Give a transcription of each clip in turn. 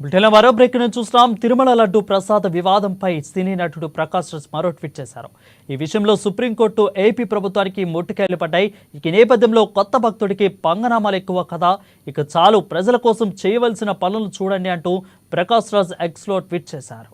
బ్రిటన్లో మరో బ్రేక్ ను చూస్తున్నాం. తిరుమల లడ్డు ప్రసాద వివాదంపై సినీ నటుడు ప్రకాష్ రాజ్ మరో ట్వీట్ చేశారు. ఈ విషయంలో సుప్రీంకోర్టు ఏపీ ప్రభుత్వానికి ముట్టుకాయలు పడ్డాయి. ఈ నేపథ్యంలో కొత్త భక్తుడికి పంగనామాలు ఎక్కువ కదా, ఇక చాలు ప్రజల కోసం చేయవలసిన పనులు చూడండి అంటూ ప్రకాష్ రాజ్ ఎక్స్ లో ట్వీట్ చేశారు.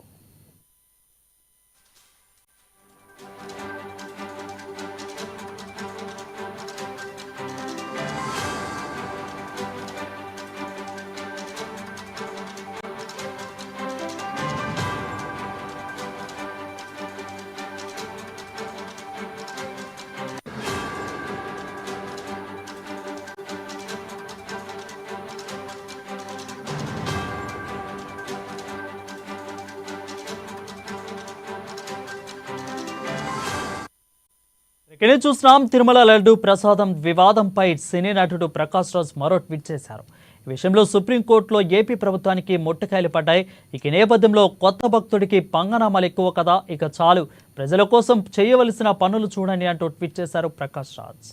ఇక్కడ చూస్తున్నాం. తిరుమల లడ్డు ప్రసాదం వివాదంపై సినీ నటుడు ప్రకాష్ రాజ్ మరో ట్వీట్ చేశారు. ఈ విషయంలో సుప్రీంకోర్టులో ఏపీ ప్రభుత్వానికి ముట్టకాయలు పడ్డాయి. ఇక నేపథ్యంలో కొత్త భక్తుడికి పంగనామాలు ఎక్కువ కదా, ఇక చాలు ప్రజల కోసం చేయవలసిన పనులు చూడండి అంటూ ట్వీట్ చేశారు ప్రకాష్ రాజ్.